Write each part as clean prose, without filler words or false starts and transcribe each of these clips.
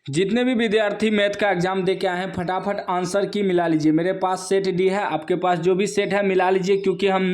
जितने भी विद्यार्थी मैथ का एग्जाम दे के आए हैं फटाफट आंसर की मिला लीजिए। मेरे पास सेट डी है, आपके पास जो भी सेट है मिला लीजिए, क्योंकि हम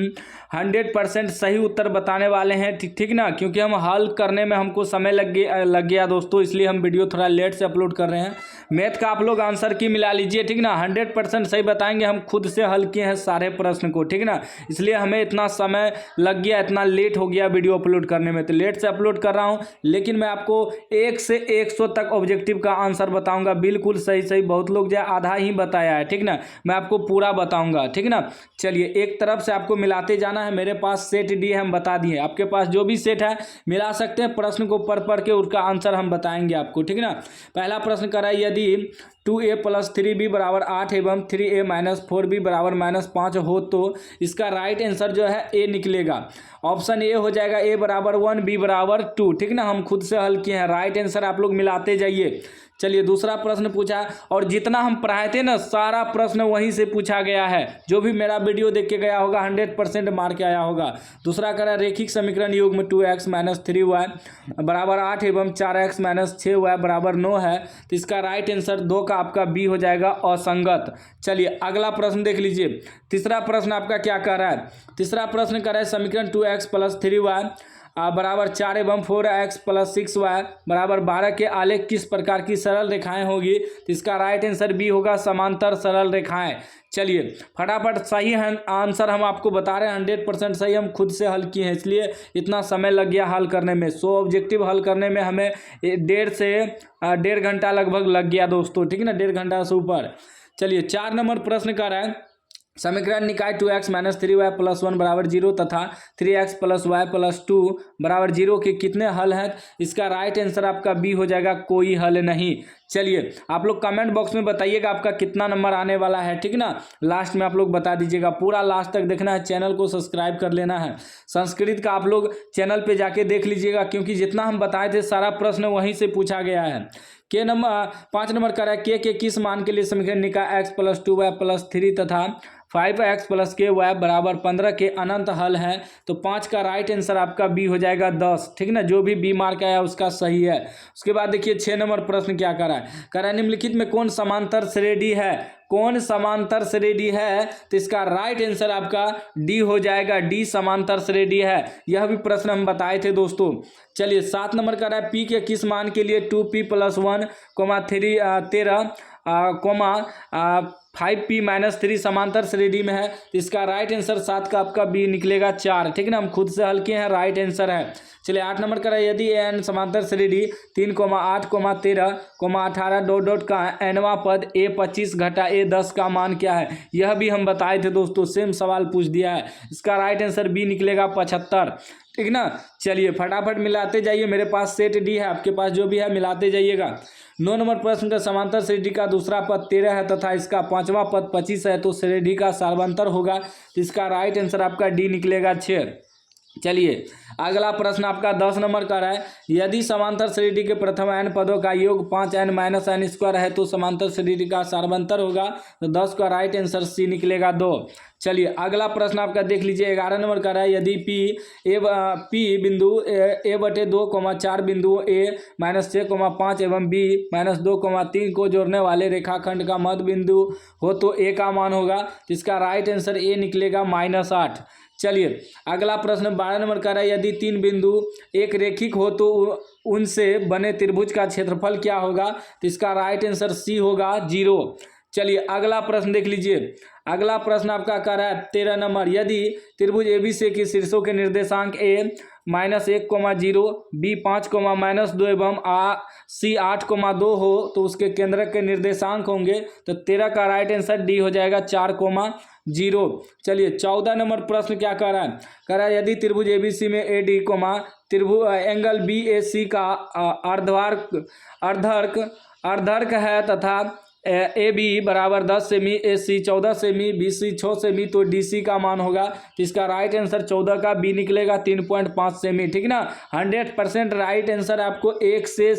100% सही उत्तर बताने वाले हैं। ठीक ना, क्योंकि हम हल करने में हमको समय लग गया दोस्तों, इसलिए हम वीडियो थोड़ा लेट से अपलोड कर रहे हैं। मैथ का आप लोग आंसर की मिला लीजिए, ठीक ना। 100% सही बताएंगे, हम खुद से हल किए हैं सारे प्रश्न को, ठीक ना। इसलिए हमें इतना समय लग गया, इतना लेट हो गया वीडियो अपलोड करने में, तो लेट से अपलोड कर रहा हूँ। लेकिन मैं आपको 1 से 100 तक ऑब्जेक्टिव का आंसर बताऊंगा, बिल्कुल सही सही। बहुत लोग जो आधा ही बताया है, ठीक ना, मैं आपको पूरा बताऊंगा, ठीक ना। चलिए, एक तरफ से आपको मिलाते जाना है। मेरे पास सेट डी है, हम बता दिए। आपके पास जो भी सेट है मिला सकते हैं। प्रश्न को पढ़ के उसका आंसर हम बताएंगे आपको, ठीक ना। पहला प्रश्न करा, यदि 2a + 3b = 8 एवं 3a - 4b = -5 हो तो इसका राइट आंसर जो है ए निकलेगा। ऑप्शन ए हो जाएगा, a = 1 b = 2, ठीक ना। हम खुद से हल किए हैं, राइट आंसर आप लोग मिलाते जाइए। चलिए, दूसरा प्रश्न पूछा, और जितना हम पढ़ाए थे ना सारा प्रश्न वहीं से पूछा गया है। जो भी मेरा वीडियो देख के गया होगा 100% मार्क आया होगा। दूसरा करा, रेखिक समीकरण युग्म 2x - 3y = 8 एवं 4x - 6y = 9 है, तो इसका राइट आंसर 2 का आपका बी हो जाएगा, असंगत। चलिए, अगला प्रश्न देख लीजिए। तीसरा प्रश्न आपका क्या कह रहा है? तीसरा प्रश्न कह रहा है, समीकरण 2x + 3y = 4 एवं 4x + 6y = 12 के आलेख किस प्रकार की सरल रेखाएं होगी? तो इसका राइट आंसर बी होगा, समांतर सरल रेखाएं। चलिए, फटाफट सही है आंसर हम आपको बता रहे हैं, 100% सही। हम खुद से हल किए हैं, इसलिए इतना समय लग गया हल करने में। 100 ऑब्जेक्टिव हल करने में हमें 1.5 घंटा लगभग लग गया दोस्तों, ठीक है ना, 1.5 घंटा से ऊपर। चलिए, 4 नंबर प्रश्न कर रहा है, समीकरण निकाय 2x - 3y + 1 = 0 तथा 3x + y + 2 = 0 के कितने हल हैं? इसका राइट आंसर आपका बी हो जाएगा, कोई हल नहीं। चलिए, आप लोग कमेंट बॉक्स में बताइएगा आपका कितना नंबर आने वाला है, ठीक ना। लास्ट में आप लोग बता दीजिएगा, पूरा लास्ट तक देखना है, चैनल को सब्सक्राइब कर लेना है। संस्कृत का आप लोग चैनल पे जाके देख लीजिएगा, क्योंकि जितना हम बताए थे सारा प्रश्न वहीं से पूछा गया है। 5 नंबर का है, के किस मान के लिए समीकरण निकाय x + 2y + 3 तथा 5x + ky = 15 के अनंत हल हैं? तो 5 का राइट आंसर आपका बी हो जाएगा, 10, ठीक ना। जो भी बी मार्क आया उसका सही है। उसके बाद देखिए 6 नंबर प्रश्न क्या कर रहा है, कह रहा है, निम्नलिखित में कौन समांतर श्रेणी है? कौन समांतर श्रेणी है? तो इसका राइट आंसर आपका डी हो जाएगा, डी समांतर श्रेणी है। यह भी प्रश्न हम बताए थे दोस्तों। चलिए, 7 नंबर का है, पी के किस मान के लिए 2p + 1, 13 5p - 3 समांतर श्रेणी में है? तो इसका राइट आंसर 7 का आपका बी निकलेगा, 4, ठीक है ना। हम खुद से हल किए हैं, राइट आंसर है। चलिए, 8 नंबर का है, यदि n समांतर श्रेणी 3, 8, 13, 18 ... का nवां पद a25 - a10 का मान क्या है? यह भी हम बताए थे दोस्तों, सेम सवाल पूछ दिया है। इसका राइट आंसर बी निकलेगा, 75, ठीक ना। चलिए, फटाफट मिलाते जाइए। मेरे पास सेट डी है, आपके पास जो भी है मिलाते जाइएगा। 9 नंबर प्रश्न का, समांतर श्रेणी का दूसरा पद 13 है तथा इसका 5वां पद 25 है, तो श्रेणी का सार्वंतर होगा। तो इसका राइट आंसर आपका डी निकलेगा, 6। चलिए, अगला प्रश्न आपका 10 नंबर का है, यदि समांतर श्रेणी के प्रथम n पदों का योग 5n - n² है तो समांतर श्रेणी का सार्वंतर होगा। तो 10 का राइट आंसर सी निकलेगा, 2। चलिए, अगला प्रश्न आपका देख लीजिए, 11 नंबर का है, यदि p बिंदु a/2, 4 बिंदु a-6, 5 एवं b-2, 3 को जोड़ने वाले रेखाखंड का मध्य बिंदु हो तो a का मान होगा। जिसका राइट आंसर ए निकलेगा, -8। चलिए, अगला प्रश्न 12 नंबर का है, यदि 3 बिंदु एक रेखिक हो तो उनसे बने त्रिभुज का क्षेत्रफल क्या होगा? तो इसका राइट आंसर सी होगा, 0। चलिए, अगला प्रश्न देख लीजिए। अगला प्रश्न आपका कह रहा है 13 नंबर, यदि त्रिभुज ABC के शीर्षों के निर्देशांक a -1, 0, b 5, -2 एवं c 8, 2 हो तो उसके केंद्रक के निर्देशांक होंगे। तो 13 का राइट आंसर डी हो जाएगा, 4, 0। चलिए, 14 नंबर प्रश्न क्या कह रहा है, कह रहा है, यदि त्रिभुज ABC में AD, त्रिभुज एंगल BAC का अर्धर्क है तथा AB = 10 semi, AC 14 semi, BC 6 semi, तो DC का मान होगा। इसका राइट आंसर 14 का बी निकलेगा, 3.5 सेमी, ठीक ना। 100% राइट आंसर आपको 1 से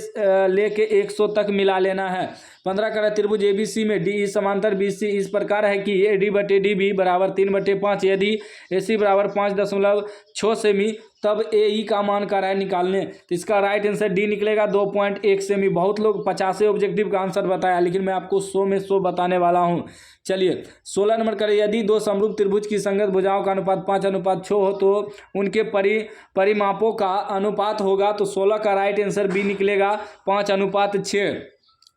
लेके 100 तक मिला लेना है। 15 का त्रिभुज ABC में DE समांतर BC इस प्रकार है कि AD/DB = 3/5, यदि AC = 5.6 सेमी तब ए ई का मान कर रहा है निकालने, तो इसका राइट आंसर डी निकलेगा 2.1 सेमी। बहुत लोग 50 ऑब्जेक्टिव का आंसर बताया, लेकिन मैं आपको 100 में 100 बताने वाला हूँ। चलिए 16 नंबर करें, यदि दो समरूप त्रिभुज की संगत भुजाओं का अनुपात 5:6 हो तो उनके परिमापों का अनुपात होगा, तो 16 का राइट आंसर बी निकलेगा 5:6।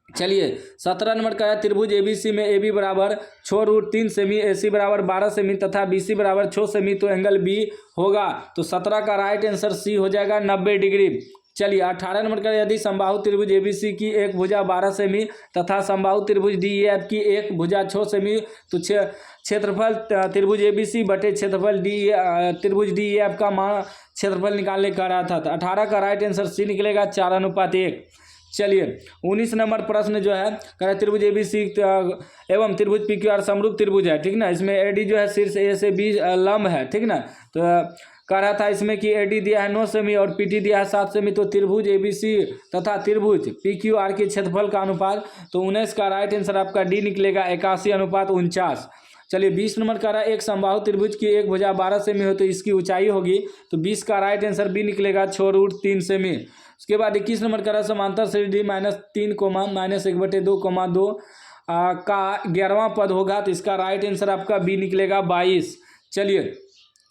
चलिए 17 नंबर का है, त्रिभुज एबीसी में ए बी बराबर 6√3 सेमी, ए सी बराबर 12 सेमी तथा बी सी बराबर 6 सेमी, तो एंगल बी होगा, तो 17 का राइट आंसर सी हो जाएगा 90 डिग्री। चलिए 18 नंबर का, यदि समबाहु त्रिभुज एबीसी की एक भुजा 12 सेमी तथा समबाहु त्रिभुज डीईएफ की एक भुजा 6 सेमी, तो क्षेत्रफल त्रिभुज एबीसी बटे क्षेत्रफल त्रिभुज डीईएफ का मान क्षेत्रफल निकालने का रहा था, तो 18 का राइट आंसर सी निकलेगा 4:1। चलिए 19 नंबर प्रश्न जो है कह रहा त्रिभुज एबीसी एवं त्रिभुज पीक्यूआर समरूप त्रिभुज है, ठीक ना। इसमें एडी जो है शीर्ष ए से बी लंब है, ठीक ना। तो कह रहा था इसमें कि एडी दिया है 9 सेमी और पीटी दिया है 7 सेमी, तो त्रिभुज एबीसी तथा त्रिभुज पीक्यूआर के क्षेत्रफल का अनुपात, तो 19 का राइट आंसर आपका डी निकलेगा 81:49। चलिए 20 नंबर का रहा, एक समबाहु त्रिभुज की एक भुजा 12 सेमी हो तो इसकी ऊंचाई होगी, तो 20 का राइट आंसर बी निकलेगा 6√3 सेमी। उसके बाद 21 नंबर का रहा, समांतर श्रेणी -3, -1/2, का 11वां पद होगा, तो इसका राइट आंसर आपका बी निकलेगा 22। चलिए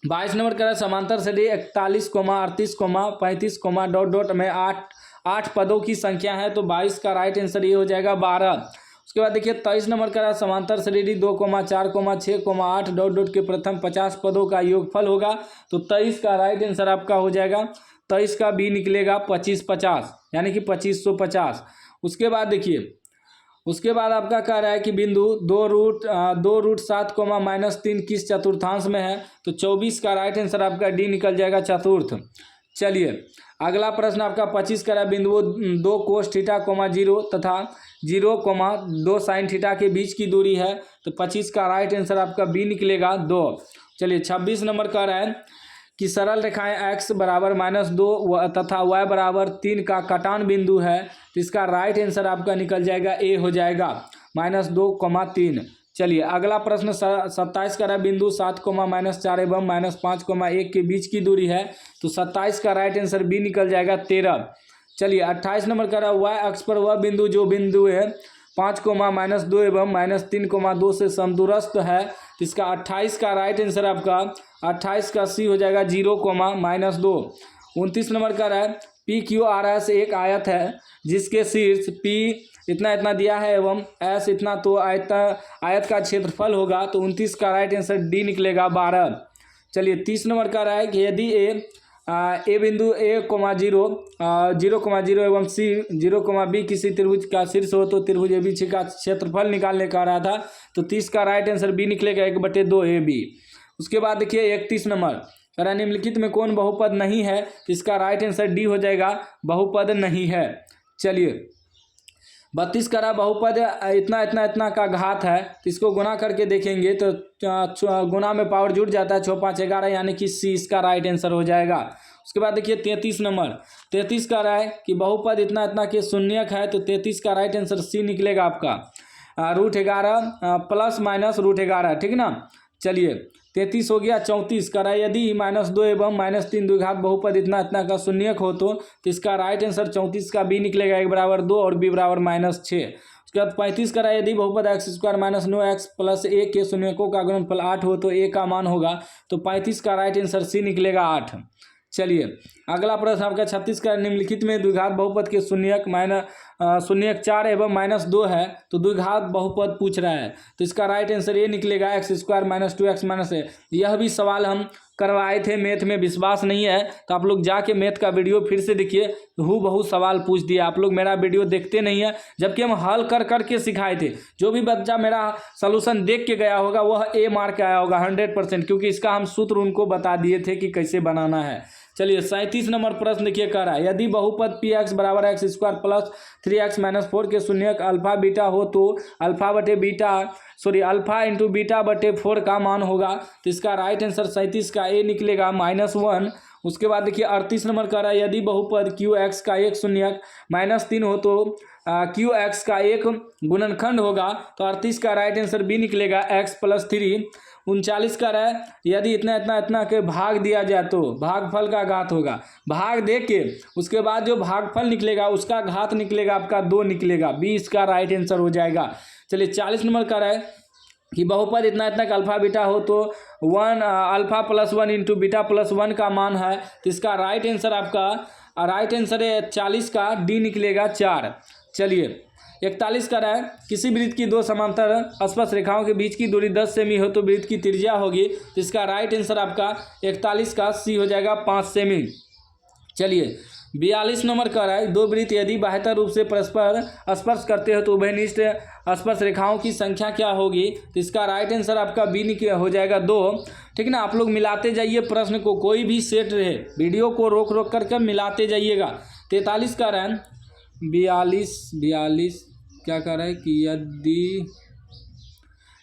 22 नंबर का रहा, समांतर श्रेणी 41, 38, 35, ... में 8 पदों की संख्या है, तो 22 का राइट आंसर ये हो जाएगा 12। उसके बाद देखिए 23 नंबर का रहा, समांतर श्रेणी 2, 4, 6, 8 ... के प्रथम 50 पदों का योगफल होगा, तो 23 का राइट आंसर आपका हो जाएगा 23 का बी निकलेगा 2550, यानी कि 2550। उसके बाद देखिए, उसके बाद आपका कह रहा है कि बिंदु 2√7, -3 किस चतुर्थांश में है, तो 24 का राइट आंसर आपका डी निकल जाएगा चतुर्थ। चलिए अगला प्रश्न आपका 25 का रहा, बिंदु 2 cos थीटा, 0 तथा 0, 2 sin थीटा के बीच की दूरी है, तो 25 का राइट आंसर आपका बी निकलेगा 2। चलिए 26 नंबर का रहा है कि सरल रेखाएं x बराबर -2 तथा y बराबर 3 का कटान बिंदु है, तो इसका राइट आंसर आपका निकल जाएगा ए हो जाएगा -2, 3। चलिए अगला प्रश्न 27 का रहा, बिंदु 7, -4 एवं -5, 1 के बीच की दूरी है, तो 27 का राइट आंसर बी निकल जाएगा 13। चलिए 28 नंबर का रहा, y अक्ष पर वह बिंदु जो बिंदु है 5, -2 एवं -3, 2 से समदूरस्थ है, तो इसका 28 का राइट आंसर आपका 28 का सी हो जाएगा 0, -2। 29 नंबर का रहा है, PQRS एक आयत है जिसके शीर्ष P इतना दिया है एवं S इतना, तो आयत का क्षेत्रफल होगा, तो 29 का राइट आंसर डी निकलेगा 12। चलिए 30 नंबर का रहा है कि यदि ए बिंदु A, 0, एवं C, 0, B किसी त्रिभुज का शीर्ष हो, तो त्रिभुज ABC का क्षेत्रफल निकालने का रहा था, तो 30 का राइट आंसर बी निकलेगा 1/2 AB। उसके बाद देखिए 31 नंबर कह निम्नलिखित में कौन बहुपद नहीं है, तो इसका राइट आंसर डी हो जाएगा बहुपद नहीं है। चलिए 32 का रहा, बहुपद इतना का घात है, तो इसको गुना करके देखेंगे तो गुना में पावर जुड़ जाता है, 6, 5, 11, यानी कि सी इसका राइट आंसर हो जाएगा। उसके बाद देखिए 33 नंबर, 33 का रहा है कि बहुपद इतना के शून्यक है, तो 33 का राइट आंसर सी निकलेगा आपका √11 ± √11, ठीक ना। चलिए 33 हो गया। 34 का रहा, यदि -2 एवं -3 द्विघात बहुपद इतना का शून्यक हो तो इसका राइट आंसर 34 का बी निकलेगा 1 = 2 और बी = -6। उसके बाद 35 का रहा, यदि बहुपद x² - 9x + 1 के शून्यकों का गुणनफल 8 हो तो a का मान होगा, तो 35 का राइट आंसर सी निकलेगा 8। चलिए अगला प्रश्न आपका 36 का, निम्नलिखित में द्विघात बहुपद के शून्यक 4 एवं -2 है, तो द्विघात बहुपद पूछ रहा है, तो इसका राइट आंसर ये निकलेगा x² - 2x - a। यह भी सवाल हम करवाए थे मैथ में, विश्वास नहीं है तो आप लोग जाके मैथ का वीडियो फिर से देखिए, हूबहू सवाल पूछ दिया। आप लोग मेरा वीडियो देखते नहीं है, जबकि हम हल कर के सिखाए थे। जो भी बच्चा मेरा सलूशन देख के गया होगा वह ए मार्क आया होगा 100%, क्योंकि इसका हम सूत्र उनको बता दिए थे कि कैसे बनाना है। चलिए 37 नंबर प्रश्न देखिए कह रहा है, यदि बहुपद px = x² + 3x - 4 के शून्यक अल्फा बीटा हो तो अल्फा × बीटा/4 का मान होगा, तो इसका राइट आंसर 37 का ए निकलेगा -1 उसके बाद देखिए 38 नंबर कह रहा है यदि बहुपद क्यू एक्स का एक शून्यक -3 हो तो क्यू एक्स का एक गुणनखंड होगा। तो 38 का राइट आंसर बी निकलेगा x + 3। 39 का रहा है यदि इतना इतना इतना के भाग दिया जाए तो भागफल का घात होगा। भाग दे के उसके बाद जो भागफल निकलेगा उसका घात निकलेगा आपका 2 निकलेगा। बी इसका राइट आंसर हो जाएगा। चलिए 40 नंबर का रहा है कि बहुपद इतना इतना का अल्फा बीटा हो तो 1 अल्फा + 1 × बीटा + 1 का मान है। तो इसका राइट आंसर आपका राइट आंसर है 40 का डी निकलेगा 4। चलिए 41 का रहा है किसी वृत्त की दो समांतर स्पर्श रेखाओं के बीच की दूरी 10 सेमी हो तो वृत्त की त्रिज्या होगी। तो इसका राइट आंसर आपका 41 का सी हो जाएगा 5 सेमी। चलिए 42 नंबर का रहा है दो वृत्त यदि बेहतर रूप से परस्पर स्पर्श करते हो तो उभयनिष्ठ स्पर्श रेखाओं की संख्या क्या होगी। तो इसका राइट आंसर आपका बी हो जाएगा 2। ठीक ना, आप लोग मिलाते जाइए प्रश्न को, कोई भी सेट रहे वीडियो को रोक रोक करके मिलाते जाइएगा। 43 का रहा है 42 क्या कर रहा है कि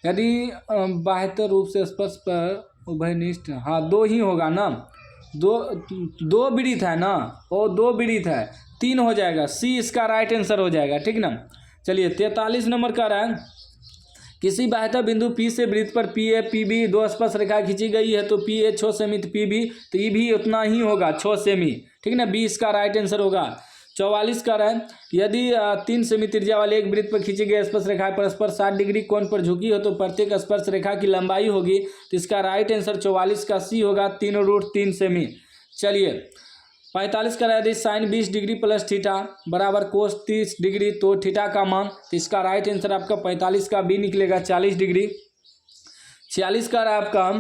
यदि बेहतर रूप से स्पर्श पर उभयनिष्ठ, हाँ 2 ही होगा ना, दो वृत्त है ना, और 2 वृत्त है 3 हो जाएगा। सी इसका राइट आंसर हो जाएगा। ठीक ना, चलिए 43 नंबर का रहा है किसी बेहतर बिंदु P से वृत्त पर PA PB 2 स्पर्श रेखा खींची गई है तो PA 6 सेमी तो PB तो E भी उतना ही होगा 6 सेमी। ठीक ना, बी इसका राइट आंसर होगा। 44 का रहा है यदि 3 सेमी त्रिज्या वाले एक वृत्त पर खींची गई स्पर्श रेखा परस्पर 60 डिग्री कोण पर झुकी हो तो प्रत्येक स्पर्श रेखा की लंबाई होगी। तो इसका राइट आंसर 44 का सी होगा 3√3 सेमी। चलिए 45 का रहा है यदि साइन 20 डिग्री + थीटा बराबर कोस 30 डिग्री तो थीटा का मान। तो इसका राइट आंसर आपका 45 का बी निकलेगा 40 डिग्री। 46 का रहा है आपका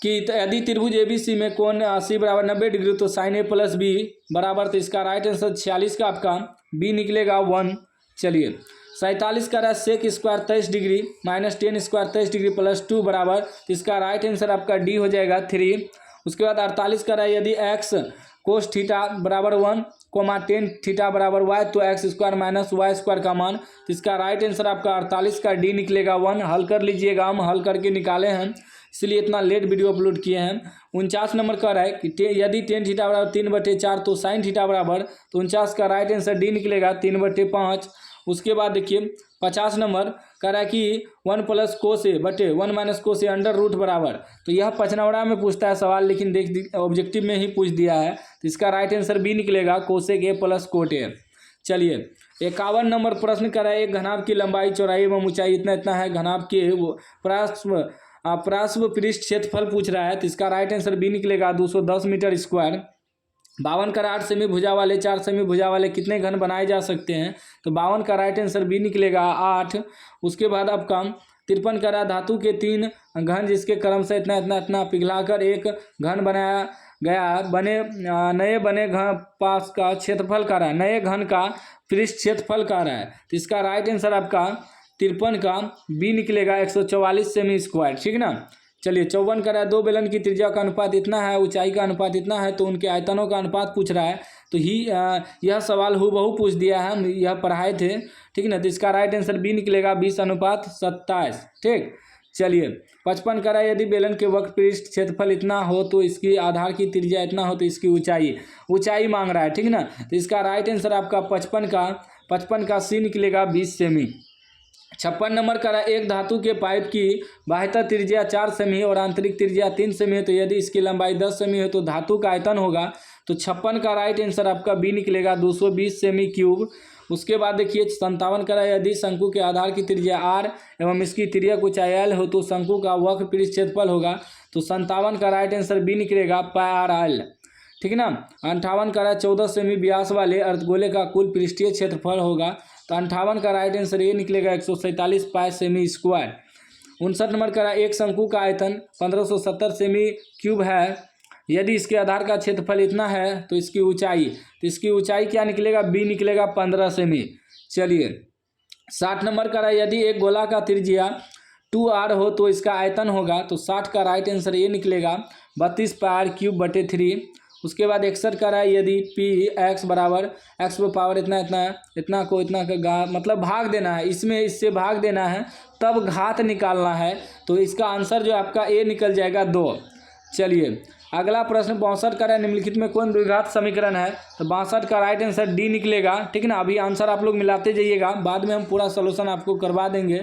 कि यदि त्रिभुज ABC में कोण C = 90 डिग्री तो साइन A + B बराबर। तो इसका राइट आंसर 46 का आपका बी निकलेगा 1। चलिए 47 का रहा sec square 23 degree -10 square 23 degree +2 बराबर। तो इसका राइट आंसर आपका डी हो जाएगा 3। उसके बाद 48 का रहा यदि x कोस थीटा बराबर 1, 10 थीटा बराबर y तो x² - y² का मान। तो इसका राइट आंसर आपका 48 का डी निकलेगा 1। हल कर लीजिएगा, हम हल करके निकाले हैं इसलिए इतना लेट वीडियो अपलोड किए हैं। 49 नंबर का रहा है कि यदि tan थीटा बराबर 3/4 तो sin थीटा बराबर। तो 49 का राइट आंसर डी निकलेगा 3/5। उसके बाद देखिए 50 नंबर कह रहा है कि 1 + cos A / 1 - cos A under root बराबर। तो यह पचनौड़ा में पूछता है सवाल, लेकिन देख ऑब्जेक्टिव में ही पूछ दिया है। तो इसका राइट आंसर बी निकलेगा cosec A + cot A। चलिए 51 नंबर प्रश्न कर रहा है एक घनाभ की लंबाई चौड़ाई एवं ऊंचाई इतना इतना है, घनाभ के पार्श्व पृष्ठ क्षेत्रफल पूछ रहा है। तो इसका राइट आंसर बी निकलेगा 210 मीटर स्क्वायर। 52 का 8 सेमी भुजा वाले 4 सेमी भुजा वाले कितने घन बनाए जा सकते हैं। तो 52 का राइट आंसर बी निकलेगा 8। उसके बाद आपका 53 का रहा धातु के 3 घन जिसके क्रम से इतना इतना इतना पिघलाकर एक घन बनाया गया नए बने घन पास का क्षेत्रफल का रहा है, नए घन का पृष्ठ क्षेत्रफल का रहा है। तो इसका राइट आंसर आपका 53 का बी निकलेगा 144 सेमी स्क्वायर। ठीक ना, चलिए 54 का रहा है दो बेलन की त्रिज्या का अनुपात इतना है, ऊंचाई का अनुपात इतना है तो उनके आयतनों का अनुपात पूछ रहा है। तो यह सवाल हूबहू पूछ दिया है, हम यह पढ़ाए थे। ठीक ना, तो इसका राइट आंसर बी निकलेगा 20:27। ठीक, चलिए 55 का रहा है यदि बेलन के वक्र पृष्ठ क्षेत्रफल इतना हो तो इसकी आधार की त्रिज्या इतना हो तो इसकी ऊंचाई मांग रहा है। ठीक ना, तो इसका राइट आंसर आपका 55 का सी निकलेगा 20 सेमी। 56 नंबर का रहा एक धातु के पाइप की बाह्य त्रिज्या 4 सेमी और आंतरिक त्रिज्या 3 सेमी है तो यदि इसकी लंबाई 10 सेमी है तो धातु का आयतन होगा। तो 56 का राइट आंसर आपका बी निकलेगा 220 सेमी क्यूब। उसके बाद देखिए 57 का रहा यदि शंकु के आधार की त्रिज्या r एवं इसकी तिर्यक ऊंचाई l हो तो शंकु का वक्र पृष्ठ क्षेत्रफल होगा। तो 57 का राइट आंसर बी निकलेगा πr/l। ठीक ना, 58 का रहा 14 सेमी व्यास वाले अर्धगोले का कुल पृष्ठीय क्षेत्रफल होगा। तो 58 का राइट आंसर ये निकलेगा 147 पाई सेमी स्क्वायर। 59 नंबर का एक शंकु का आयतन 1570 सेमी क्यूब है, यदि इसके आधार का क्षेत्रफल इतना है तो इसकी ऊंचाई क्या निकलेगा, बी निकलेगा 15 सेमी। चलिए 60 नंबर का यदि एक गोला का त्रिज्या 2r हो तो इसका आयतन होगा। तो 60 का राइट आंसर ये निकलेगा 32 πr³ / 3। उसके बाद 61 का रहा यदि पी एक्स बराबर x पे पावर इतना को इतना का मतलब भाग देना है, इसमें इससे भाग देना है तब घात निकालना है। तो इसका आंसर जो आपका ए निकल जाएगा 2। चलिए अगला प्रश्न 62 का है, निम्नलिखित में कौन द्विघात समीकरण है? तो 62 का राइट आंसर डी निकलेगा। ठीक ना, अभी आंसर आप लोग मिलाते जाइएगा, बाद में हम पूरा सोल्यूशन आपको करवा देंगे।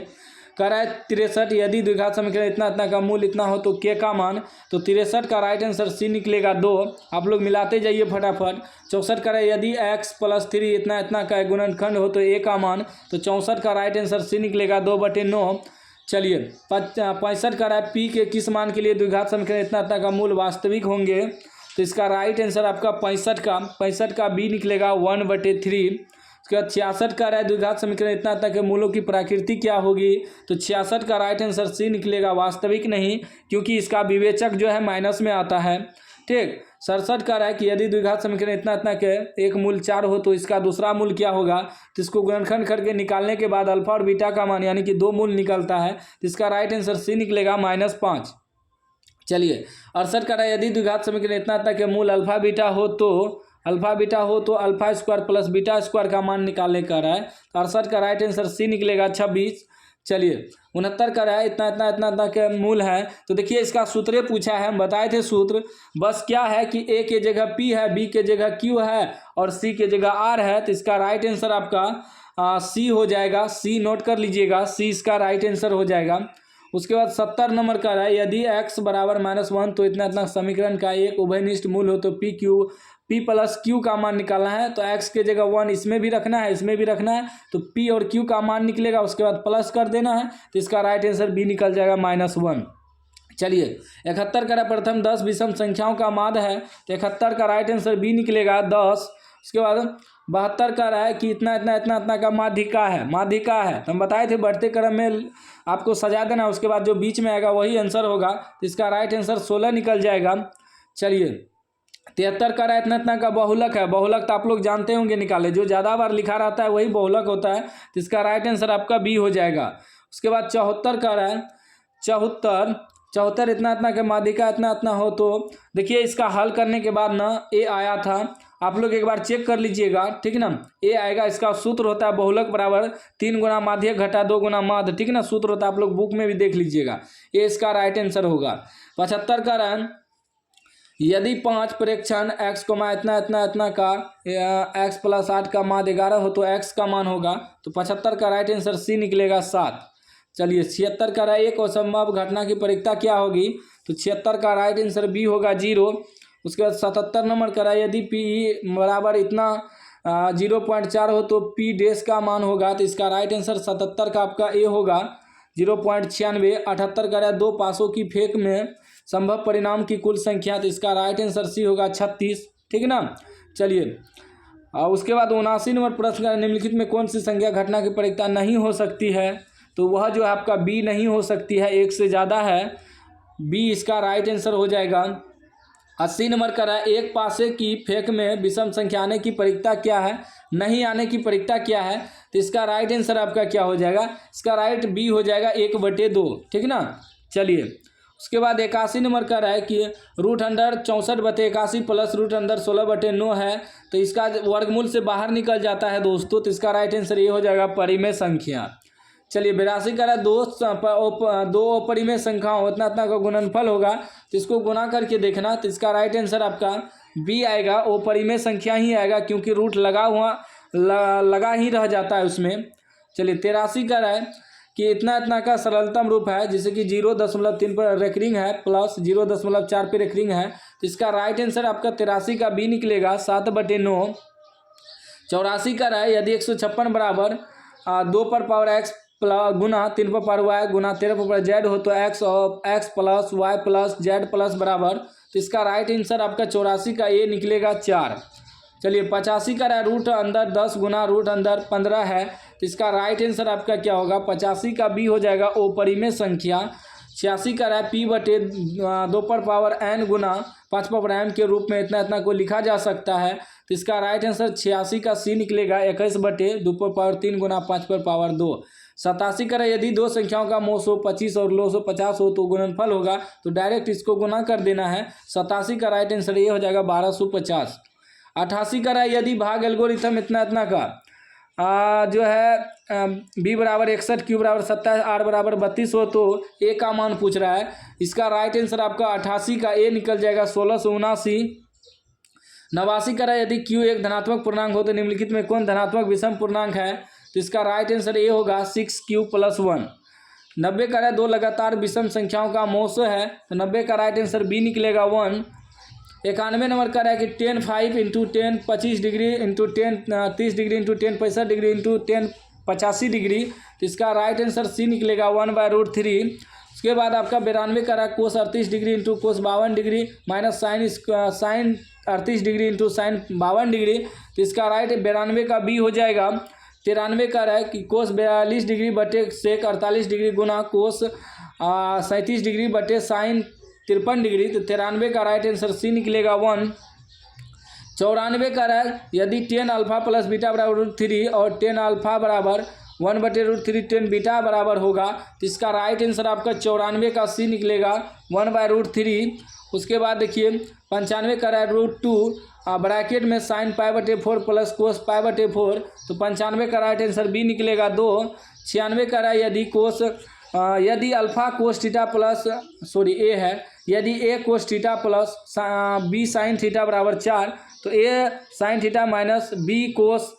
कह रहा है 63, यदि द्विघात समीकरण इतना इतना का मूल इतना हो तो के का मान, तो 63 का राइट आंसर सी निकलेगा 2। आप लोग मिलाते जाइए फटाफट। 64 कह रहा है यदि x + 3 इतना इतना का गुणनखंड हो तो ए का मान, तो 64 का राइट आंसर सी निकलेगा 2/9। चलिए 65 का रहा है पी के किस मान के लिए द्विघात समीकरण इतना इतना का मूल वास्तविक होंगे, तो इसका राइट आंसर आपका 65 का बी निकलेगा 1/3। उसके बाद 66 का रहा है द्विघात समीकरण इतना इतना के मूलों की प्रकृति क्या होगी, तो 66 का राइट आंसर सी निकलेगा वास्तविक नहीं, क्योंकि इसका विवेचक जो है माइनस में आता है। ठीक। 67 का रहा है कि यदि द्विघात समीकरण इतना इतना के एक मूल 4 हो तो इसका दूसरा मूल क्या होगा, तो इसको गुणनखंड करके निकालने के बाद अल्फा और बीटा का मान यानी कि 2 मूल निकलता है, तो इसका राइट आंसर सी निकलेगा -5। चलिए 68 का रहा है यदि द्विघात समीकरण इतना इतना के मूल अल्फा बीटा हो तो α² + β² का मान निकालने का रहा है, तो 68 का राइट आंसर सी निकलेगा 26। चलिए 69 का रहा है इतना इतना के मूल है, तो देखिए इसका सूत्र पूछा है, हम बताए थे सूत्र। बस क्या है कि ए के जगह पी है, बी के जगह क्यू है और सी के जगह आर है, तो इसका राइट आंसर आपका सी हो जाएगा। सी नोट कर लीजिएगा, सी इसका राइट आंसर हो जाएगा। उसके बाद 70 नंबर का है यदि x = -1 तो इतना इतना समीकरण का एक उभयनिष्ठ मूल हो तो p + q का मान निकालना है, तो x के जगह 1 इसमें भी रखना है, इसमें भी रखना है, तो p और q का मान निकलेगा, उसके बाद प्लस कर देना है, तो इसका राइट आंसर b निकल जाएगा -1। चलिए 71 का प्रथम 10 विषम संख्याओं का माध्य है, तो 71 का राइट आंसर b निकलेगा 10। उसके बाद 72 का रहा है कि इतना इतना का माध्यिका है, तो हम बताए थे बढ़ते क्रम में आपको सजा देना, उसके बाद जो बीच में आएगा वही आंसर होगा, तो इसका राइट आंसर 16 निकल जाएगा। चलिए 73 का रहा इतना इतना का बहुलक है, बहुलक तो आप लोग जानते होंगे निकाले, जो ज़्यादा बार लिखा रहता है वही बहुलक होता है, तो इसका राइट आंसर आपका बी हो जाएगा। उसके बाद 74 का रहा है 74 इतना इतना के माध्यिका इतना इतना हो, तो देखिए इसका हल करने के बाद ना ए आया था, आप लोग एक बार चेक कर लीजिएगा। ठीक ना, ए आएगा, इसका सूत्र होता है बहुलक बराबर 3 गुना माध्य घटा 2 गुना माध्य। ठीक ना, सूत्र होता है, आप लोग बुक में भी देख लीजिएगा, ये इसका राइट आंसर होगा। 75 का रहा है यदि 5 प्रेक्षण x, इतना इतना का x + 8 का माध्य 11 हो तो x का मान होगा, तो 75 का राइट आंसर सी निकलेगा 7। चलिए 76 का रहा एक असंभव घटना की परिकता क्या होगी, तो 76 का राइट आंसर बी होगा 0। उसके बाद 77 नंबर का रहा यदि p बराबर इतना 0.4 हो तो p डैश का मान होगा, तो इसका राइट आंसर 77 का आपका ए होगा 0.96। 78 का रहा 2 पासों की फेंक में संभव परिणाम की कुल संख्या, तो इसका राइट आंसर सी होगा 36। ठीक ना। चलिए उसके बाद 79 नंबर प्रश्न का निम्नलिखित में कौन सी संख्या घटना की परिकता नहीं हो सकती है, तो वह जो है आपका बी नहीं हो सकती है, एक से ज़्यादा है, बी इसका राइट आंसर हो जाएगा। 80 नंबर का रहा एक पासे की फेंक में विषम संख्या आने की परिकता क्या है, नहीं आने की परिकता क्या है, तो इसका राइट आंसर आपका क्या हो जाएगा, इसका राइट बी हो जाएगा 1/2। ठीक ना। चलिए उसके बाद 81 नंबर का रहा है कि √64/81 प्लस √16/9 है, तो इसका वर्गमूल से बाहर निकल जाता है दोस्तों, तो इसका राइट आंसर ये हो जाएगा परिमेय संख्या। चलिए 82 का रहा दो अपरिमेय संख्याओं इतना इतना का गुणनफल होगा, तो इसको गुना करके देखना, तो इसका राइट आंसर आपका बी आएगा, अपरिमेय संख्या ही आएगा, क्योंकि रूट लगा ही रह जाता है उसमें। चलिए 83 का रहा है कि इतना इतना का सरलतम रूप है, जैसे कि 0.3 पर रेकरिंग है प्लस 0.4 पर रेकरिंग है, तो इसका राइट आंसर आपका 83 का बी निकलेगा 7/9। 84 का रहा है यदि 156 बराबर 2 पर पावर x गुना 3 पर पावर y गुना 13 पर पावर z हो तो x + y + z प्लस बराबर, तो इसका राइट आंसर आपका 84 का ए निकलेगा 4। चलिए 85 का रहा रूट अंदर 10 गुना रूट अंदर 15 है, तो इसका राइट आंसर आपका क्या होगा, 85 का बी हो जाएगा अपरिमेय संख्या। 86 का रहा p/2 पर पावर n गुना 5 पर पावर m के रूप में इतना इतना को लिखा जा सकता है, तो इसका राइट आंसर 86 का सी निकलेगा 21/2 पर पावर 3 गुना 5 पर पावर 2। 87 का रहा यदि दो संख्याओं का मोल 125 और लॉग 150 हो तो गुणनफल होगा, तो डायरेक्ट इसको गुना कर देना है। 87 का राइट आंसर ये हो जाएगा 1250। 88 का रहा यदि भाग एल्गोरिथम इतना इतना का जो है बी बराबर 61, क्यू बराबर 27, आर बराबर 32 हो तो ए का मान पूछ रहा है। इसका राइट आंसर आपका 88 का ए निकल जाएगा। 1679 89 का है यदि क्यू एक धनात्मक पूर्णांक हो तो निम्नलिखित में कौन धनात्मक विषम पूर्णांक है, तो इसका राइट आंसर ए होगा 6q + 1। 90 का है दो लगातार विषम संख्याओं का मोसो है, तो 90 का राइट आंसर बी निकलेगा 1। 91 नंबर का है कि 10 5 into 10 25 degree into 10 30 degree into 10 65 degree into 10 85 degree, तो इसका राइट आंसर सी निकलेगा 1/√3। उसके बाद आपका 92 का है cos 38 degree into cos 52 degree minus sine 38 degree into sine 52 degree, तो इसका राइट 92 का बी हो जाएगा। 93 का है कि कोस 42 डिग्री बटे सेक 48 डिग्री गुना कोस 37 डिग्री बटे साइन 53 डिग्री, तो 93 का राइट आंसर सी निकलेगा 1। 94 का है यदि 10 अल्फा प्लस बीटा बराबर √3 और 10 अल्फा बराबर 1/√3 10 बीटा बराबर होगा, तो इसका राइट आंसर आपका 94 का सी निकलेगा 1/√3। उसके बाद देखिए 95 का है √2 ब्रैकेट में साइन π/4 प्लस कोस π/4, तो 95 का राइट आंसर बी निकलेगा 2। 96 का है यदि alpha cos theta plus A है, यदि A cos theta plus B sine theta बराबर 4, तो A sine theta minus B cos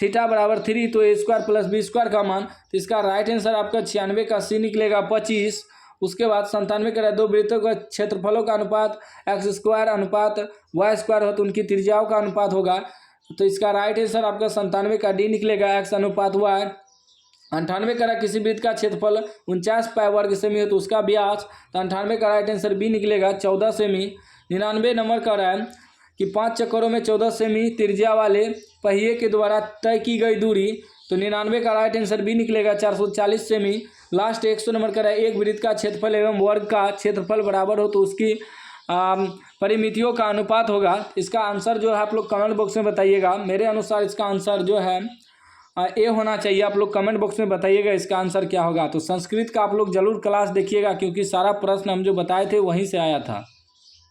theta बराबर 3, तो a² + b² का मान, तो इसका राइट आंसर आपका 96 का सी निकलेगा 25। उसके बाद 97 का दो वृत्तों का क्षेत्रफलों का अनुपात x² अनुपात y² हो तो उनकी त्रिज्याओं का अनुपात होगा, तो इसका राइट आंसर आपका 97 का डी निकलेगा x अनुपात y। 98 का किसी वृत्त का क्षेत्रफल 49 π² सेमी हो तो उसका व्यास, तो 98 का राइट आंसर बी निकलेगा 14 सेमी। 99 नंबर का है कि 5 चक्करों में 14 सेमी त्रिज्या वाले पहिए के द्वारा तय की गई दूरी, तो 99 का राइट आंसर बी निकलेगा 440 सेमी। लास्ट 100 नंबर का है एक वृत्त का क्षेत्रफल एवं वर्ग का क्षेत्रफल बराबर हो तो उसकी परिमितियों का अनुपात होगा। इसका आंसर जो है आप लोग कमेंट बॉक्स में बताइएगा। मेरे अनुसार इसका आंसर जो है ए होना चाहिए। आप लोग कमेंट बॉक्स में बताइएगा इसका आंसर क्या होगा। तो संस्कृत का आप लोग जरूर क्लास देखिएगा क्योंकि सारा प्रश्न हम जो बताए थे वहीं से आया था।